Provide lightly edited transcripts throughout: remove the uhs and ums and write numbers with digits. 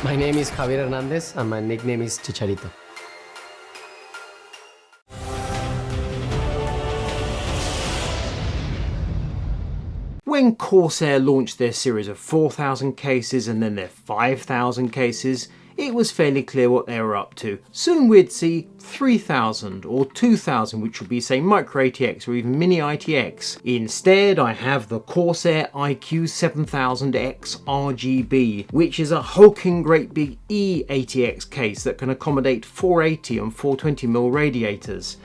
My name is Javier Hernandez and my nickname is Chicharito. When Corsair launched their series of 4,000 cases and then their 5,000 cases, it was fairly clear what they were up to. Soon we'd see 3,000 or 2,000, which would be, say, micro ATX or even mini ITX. Instead, I have the Corsair iCUE 7000X RGB, which is a hulking great big e-atx case that can accommodate 480 and 420mm radiators.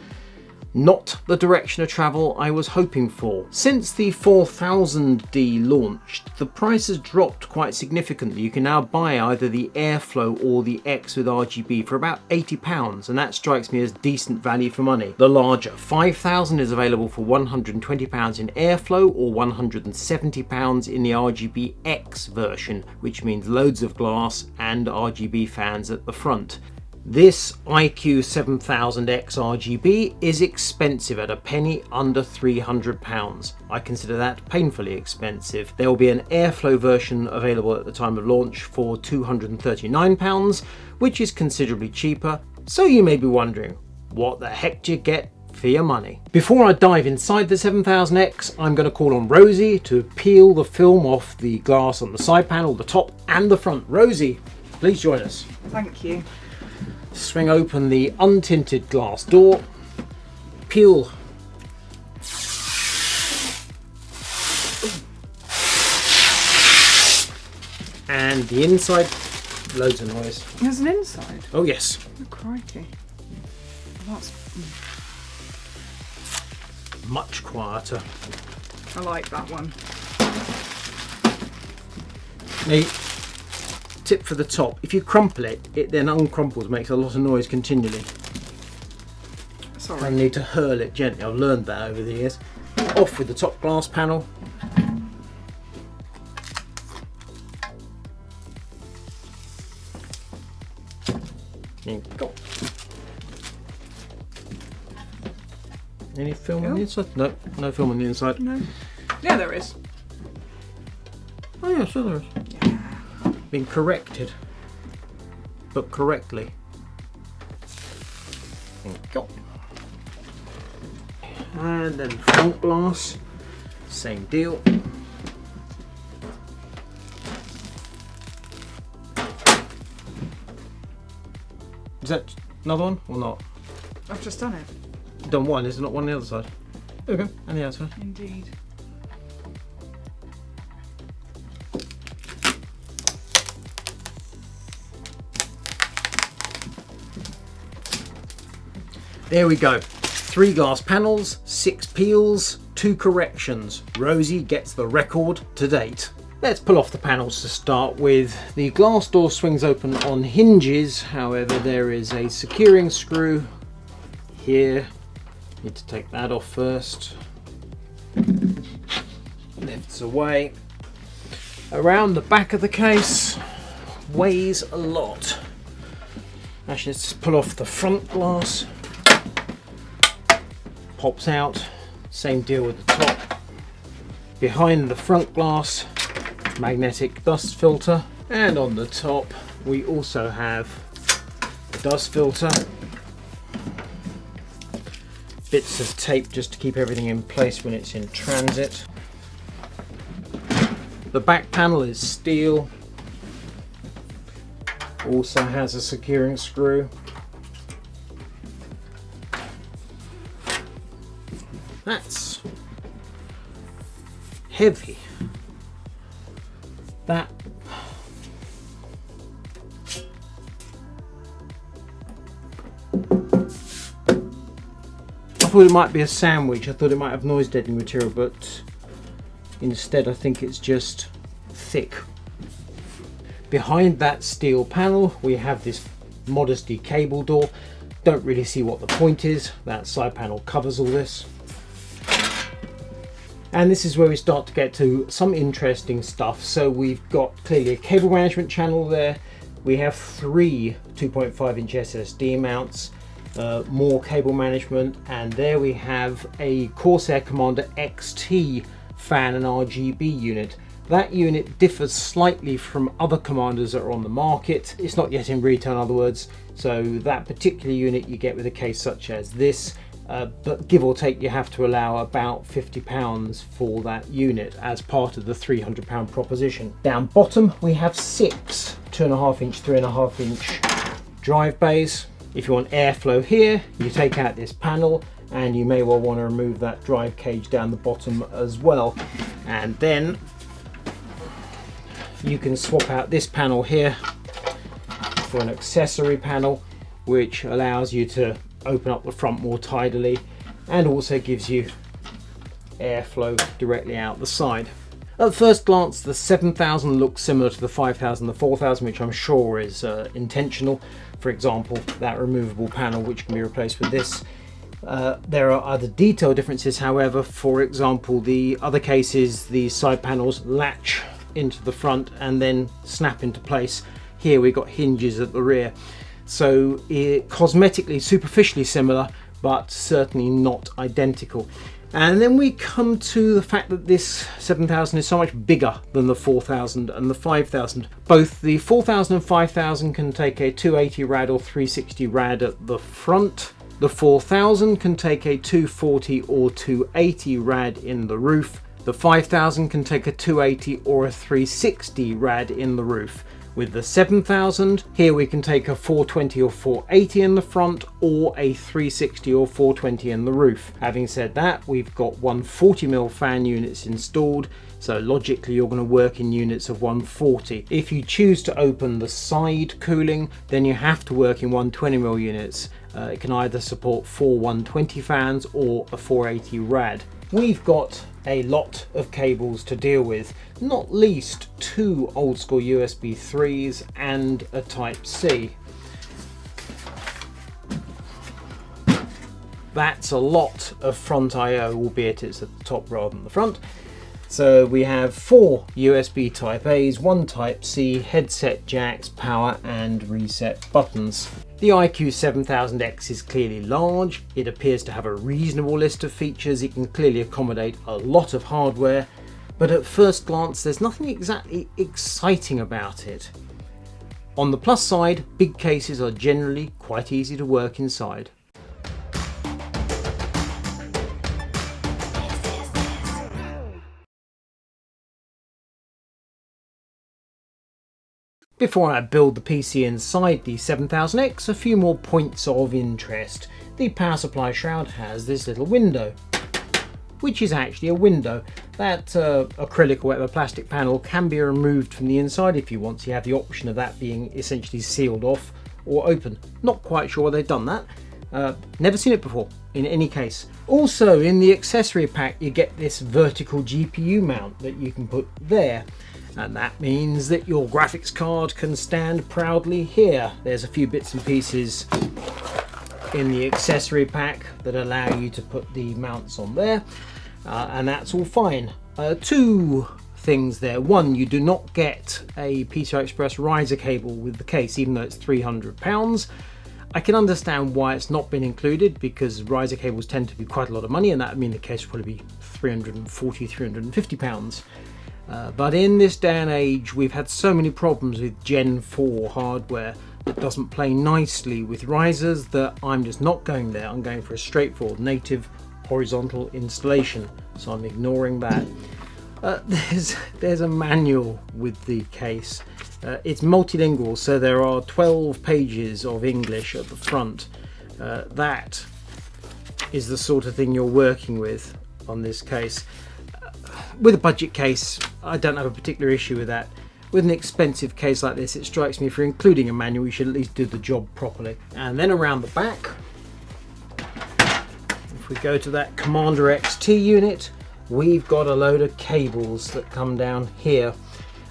Not the direction of travel I was hoping for. Since the 4000D launched, the price has dropped quite significantly. You can now buy either the Airflow or the X with RGB for about £80, and that strikes me as decent value for money. The larger 5000 is available for £120 in Airflow or £170 in the RGB X version, which means loads of glass and RGB fans at the front. This iCUE 7000X RGB is expensive at a penny under £300. I consider that painfully expensive. There will be an Airflow version available at the time of launch for £239, which is considerably cheaper. So you may be wondering, what the heck do you get for your money? Before I dive inside the 7000X, I'm going to call on Rosie to peel the film off the glass on the side panel, the top and the front. Rosie, please join us. Thank you. Swing open the untinted glass door, peel and the inside, loads of noise. There's an inside? Oh yes. Oh crikey. That's... much quieter. I like that one. Now, tip for the top, if you crumple it, it then uncrumples, makes a lot of noise continually. Sorry. I need to hurl it gently, I've learned that over the years. Off with the top glass panel. There you go. Any film on the inside? No, no film on the inside. No. Yeah, there is. Oh yeah, sure there is. Yeah. Been corrected, but correctly. There you go. And then front glass, same deal. Is that another one or not? I've just done it. Done one, is there not one on the other side? There we go, and the other side. Indeed. There we go. 3 glass panels, 6 peels, 2 corrections. Rosie gets the record to date. Let's pull off the panels to start with. The glass door swings open on hinges, however there is a securing screw here. Need to take that off first. Lifts away. Around the back of the case, weighs a lot. Actually, let's pull off the front glass. Pops out, same deal with the top. Behind the front glass, magnetic dust filter, and on the top we also have the dust filter. Bits of tape just to keep everything in place when it's in transit. The back panel is steel, also has a securing screw. That's heavy. That I thought it might be a sandwich. I thought it might have noise deadening material, but instead I think it's just thick. Behind that steel panel we have this Modesty cable door. Don't really see what the point is. That side panel covers all this. And this is where we start to get to some interesting stuff. So we've got clearly a cable management channel there. We have 3 2.5-inch SSD mounts, more cable management, and there we have a Corsair Commander XT fan and RGB unit. That unit differs slightly from other commanders that are on the market. It's not yet in retail, in other words, so that particular unit you get with a case such as this, but give or take you have to allow about £50 for that unit as part of the £300 proposition. Down bottom we have 6 2.5 inch, 3.5 inch drive bays. If you want airflow here, you take out this panel, and you may well want to remove that drive cage down the bottom as well. And then you can swap out this panel here for an accessory panel, which allows you to open up the front more tidily and also gives you airflow directly out the side. At first glance, the 7000 looks similar to the 5000, the 4000, which I'm sure is intentional. For example, that removable panel which can be replaced with this. There are other detail differences, however. For example, the other cases, the side panels latch into the front and then snap into place. Here we've got hinges at the rear. So cosmetically, superficially similar, but certainly not identical. And then we come to the fact that this 7000 is so much bigger than the 4000 and the 5000. Both the 4000 and 5000 can take a 280 rad or 360 rad at the front. The 4000 can take a 240 or 280 rad in the roof. The 5000 can take a 280 or a 360 rad in the roof. With the 7000, here we can take a 420 or 480 in the front, or a 360 or 420 in the roof. Having said that, we've got 140mm fan units installed, so logically you're going to work in units of 140. If you choose to open the side cooling, then you have to work in 120mm units. It can either support 4 120 fans or a 480 rad. We've got a lot of cables to deal with, not least 2 old school USB 3s and a Type C. That's a lot of front I/O, albeit it's at the top rather than the front. So we have 4 USB Type A's, 1 Type C, headset jacks, power and reset buttons. The iCUE 7000X is clearly large. It appears to have a reasonable list of features. It can clearly accommodate a lot of hardware, but at first glance there's nothing exactly exciting about it. On the plus side, big cases are generally quite easy to work inside. Before I build the PC inside the 7000X, a few more points of interest. The power supply shroud has this little window, which is actually a window. That acrylic or whatever plastic panel can be removed from the inside if you want, so you have the option of that being essentially sealed off or open. Not quite sure they've done that. Never seen it before in any case. Also in the accessory pack you get this vertical GPU mount that you can put there. And that means that your graphics card can stand proudly here. There's a few bits and pieces in the accessory pack that allow you to put the mounts on there, and that's all fine. 2 things there. One, you do not get a PCI Express riser cable with the case, even though it's £300. I can understand why it's not been included, because riser cables tend to be quite a lot of money, and that would mean the case would probably be £340, £350. But in this day and age, we've had so many problems with Gen 4 hardware that doesn't play nicely with risers that I'm just not going there. I'm going for a straightforward native horizontal installation, so I'm ignoring that. There's a manual with the case. It's multilingual, so there are 12 pages of English at the front. That is the sort of thing you're working with on this case. With a budget case, I don't have a particular issue with that. With an expensive case like this, it strikes me for including a manual, you should at least do the job properly. And then around the back, if we go to that Commander XT unit, we've got a load of cables that come down here.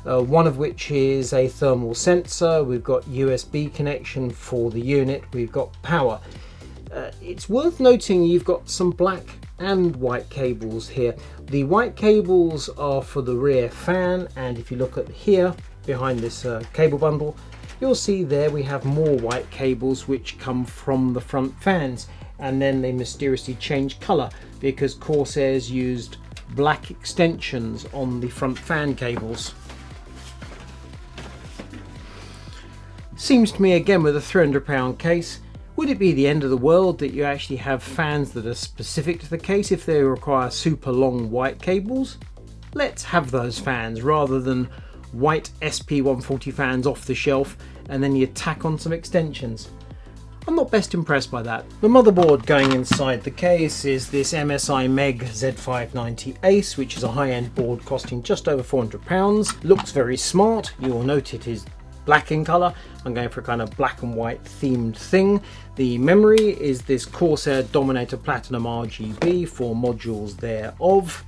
One of which is a thermal sensor. We've got USB connection for the unit. We've got power. It's worth noting you've got some black and white cables here. The white cables are for the rear fan, and if you look at here behind this cable bundle, you'll see there we have more white cables which come from the front fans, and then they mysteriously change colour because Corsair's used black extensions on the front fan cables. Seems to me, again, with a £300 case, would it be the end of the world that you actually have fans that are specific to the case if they require super long white cables? Let's have those fans rather than white SP140 fans off the shelf and then you tack on some extensions. I'm not best impressed by that. The motherboard going inside the case is this MSI Meg Z590 Ace, which is a high-end board costing just over £400. Looks very smart. You will note it is black in colour. I'm going for a kind of black and white themed thing. The memory is this Corsair Dominator Platinum RGB, 4 modules thereof.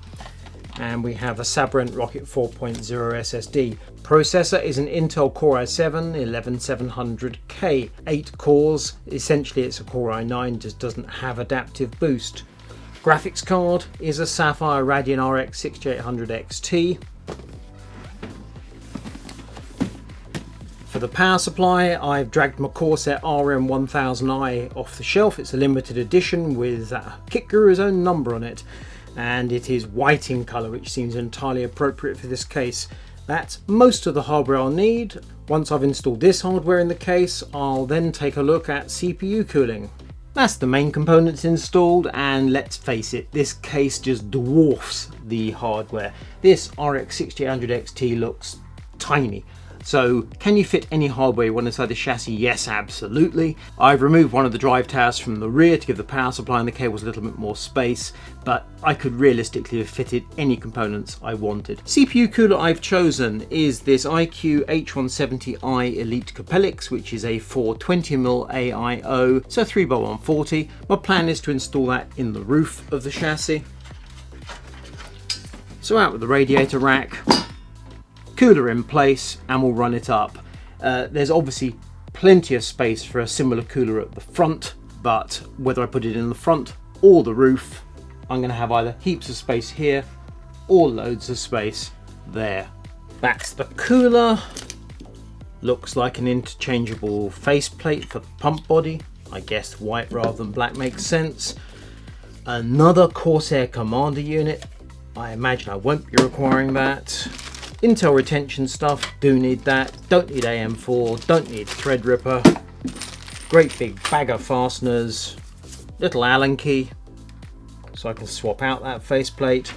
And we have a Sabrent Rocket 4.0 SSD. Processor is an Intel Core i7 11700K, 8 cores. Essentially it's a Core i9, just doesn't have adaptive boost. Graphics card is a Sapphire Radeon RTX 6800 XT. For the power supply, I've dragged my Corsair RM1000i off the shelf. It's a limited edition with Kit Guru's own number on it. And it is white in colour, which seems entirely appropriate for this case. That's most of the hardware I'll need. Once I've installed this hardware in the case, I'll then take a look at CPU cooling. That's the main components installed, and let's face it, this case just dwarfs the hardware. This RX 6800 XT looks tiny. So can you fit any hardware you want inside the chassis? Yes, absolutely. I've removed one of the drive towers from the rear to give the power supply and the cables a little bit more space, but I could realistically have fitted any components I wanted. CPU cooler I've chosen is this iCUE H170i Elite Capellix, which is a 420mm AIO, so 3x140. My plan is to install that in the roof of the chassis. So out with the radiator rack. Cooler in place, and we'll run it up. There's obviously plenty of space for a similar cooler at the front, but whether I put it in the front or the roof, I'm going to have either heaps of space here or loads of space there. That's the cooler. Looks like an interchangeable faceplate for the pump body. I guess white rather than black makes sense. Another Corsair Commander unit. I imagine I won't be requiring that. Intel retention stuff, do need that. Don't need AM4, don't need Threadripper. Great big bag of fasteners. Little Allen key, so I can swap out that faceplate.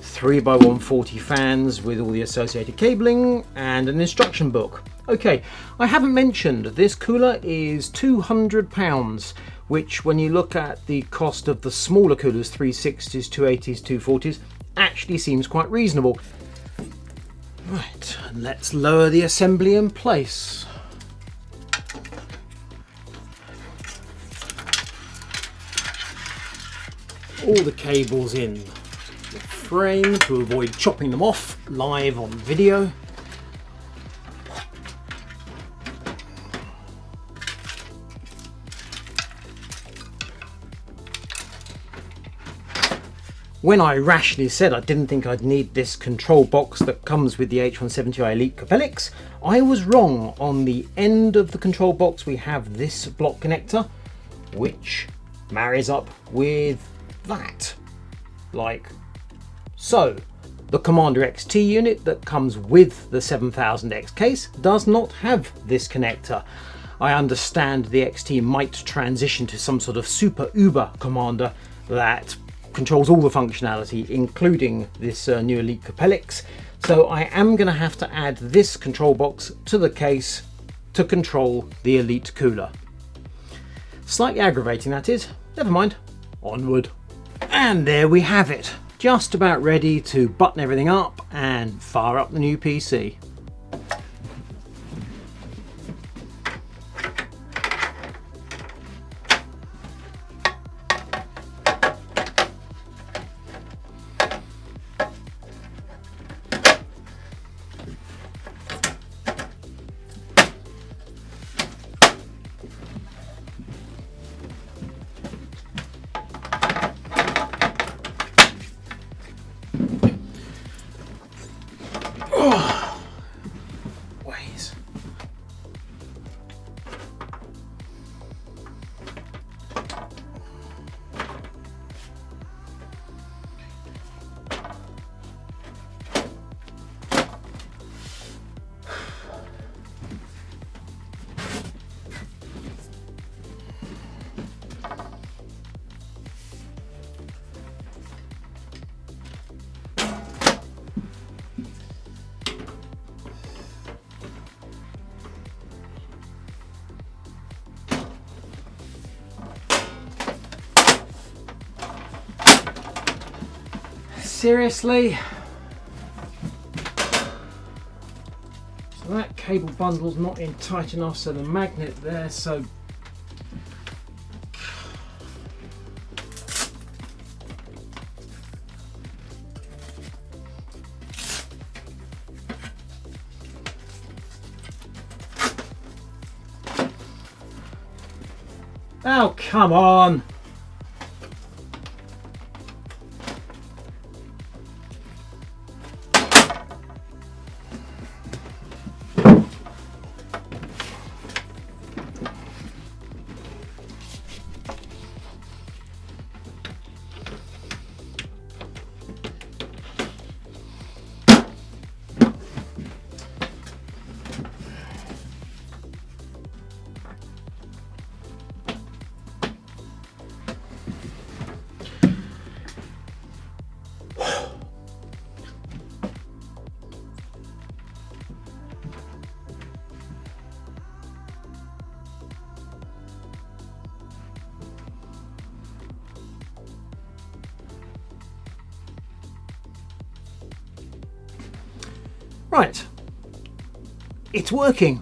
3x140 fans with all the associated cabling, and an instruction book. Okay, I haven't mentioned this cooler is £200, which when you look at the cost of the smaller coolers, 360s, 280s, 240s, actually seems quite reasonable. Right, let's lower the assembly in place. All the cables in the frame to avoid chopping them off live on video. When I rashly said I didn't think I'd need this control box that comes with the H170i Elite Capellix, I was wrong. On the end of the control box we have this block connector, which marries up with that, like so. The Commander XT unit that comes with the 7000X case does not have this connector. I understand the XT might transition to some sort of super uber Commander that controls all the functionality, including this new Elite Capellix. So I am going to have to add this control box to the case to control the Elite cooler. Slightly aggravating, that is. Never mind. Onward. And there we have it. Just about ready to button everything up and fire up the new PC. Seriously? So that cable bundle's not in tight enough, so the magnet there, so oh, come on! Right, it's working.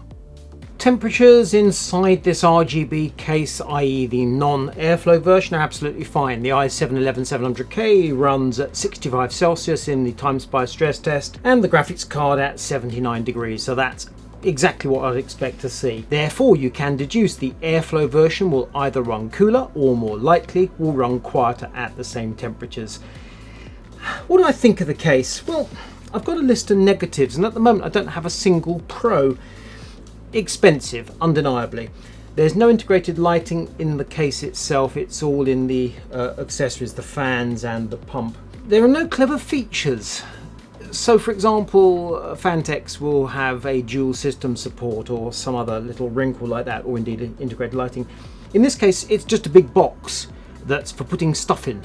Temperatures inside this RGB case, i.e. the non-airflow version, are absolutely fine. The i7-11700K runs at 65 Celsius in the TimeSpy stress test, and the graphics card at 79 degrees, so that's exactly what I'd expect to see. Therefore, you can deduce the airflow version will either run cooler or, more likely, will run quieter at the same temperatures. What do I think of the case? Well, I've got a list of negatives, and at the moment I don't have a single pro. Expensive, undeniably. There's no integrated lighting in the case itself, it's all in the accessories, the fans and the pump. There are no clever features. So for example, Phanteks will have a dual system support or some other little wrinkle like that, or indeed integrated lighting. In this case, it's just a big box that's for putting stuff in.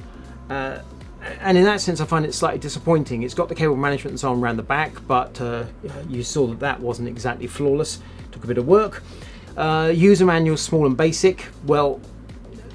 And in that sense, I find it slightly disappointing. It's got the cable management and so on around the back, but you saw that that wasn't exactly flawless. Took a bit of work. User manual, small and basic. Well,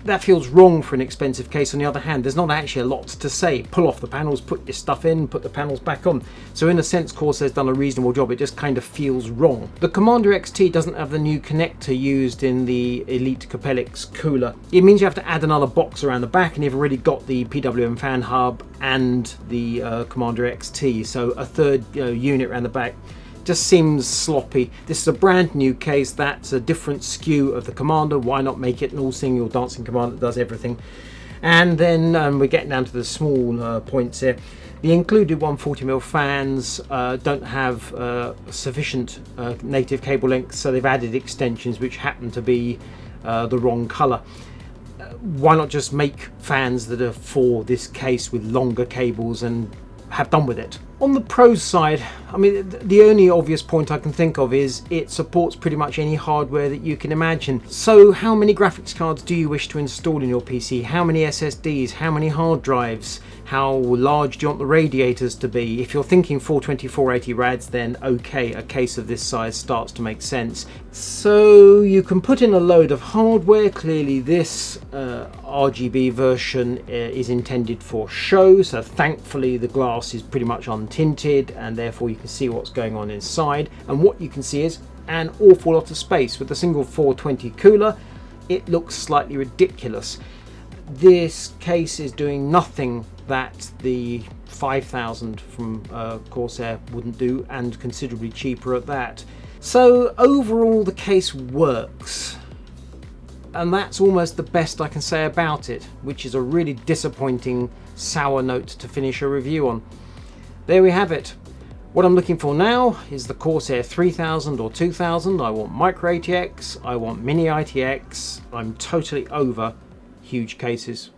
that feels wrong for an expensive case. On the other hand, there's not actually a lot to say. Pull off the panels, put your stuff in, put the panels back on. So in a sense, Corsair's done a reasonable job. It just kind of feels wrong. The Commander XT doesn't have the new connector used in the Elite Capellix cooler. It means you have to add another box around the back, and you've already got the PWM fan hub and the Commander XT. So a third unit around the back just seems sloppy. This is a brand new case. That's a different SKU of the Commander. Why not make it an all-singing or dancing Commander that does everything? And then we're getting down to the small points here. The included 140mm fans don't have sufficient native cable length, so they've added extensions which happen to be the wrong colour. Why not just make fans that are for this case with longer cables and have done with it? On the pros side, I mean, the only obvious point I can think of is it supports pretty much any hardware that you can imagine. So how many graphics cards do you wish to install in your PC? How many SSDs? How many hard drives? How large do you want the radiators to be? If you're thinking 420, 480 rads, then okay, a case of this size starts to make sense. So you can put in a load of hardware. Clearly this RGB version is intended for show, so thankfully the glass is pretty much untinted and therefore you can see what's going on inside, and what you can see is an awful lot of space. With a single 420 cooler, it looks slightly ridiculous. This case is doing nothing that the 5000 from Corsair wouldn't do, and considerably cheaper at that. So overall the case works, and that's almost the best I can say about it, which is a really disappointing sour note to finish a review on. There we have it. What I'm looking for now is the Corsair 3000 or 2000. I want micro ATX, I want mini ITX. I'm totally over huge cases.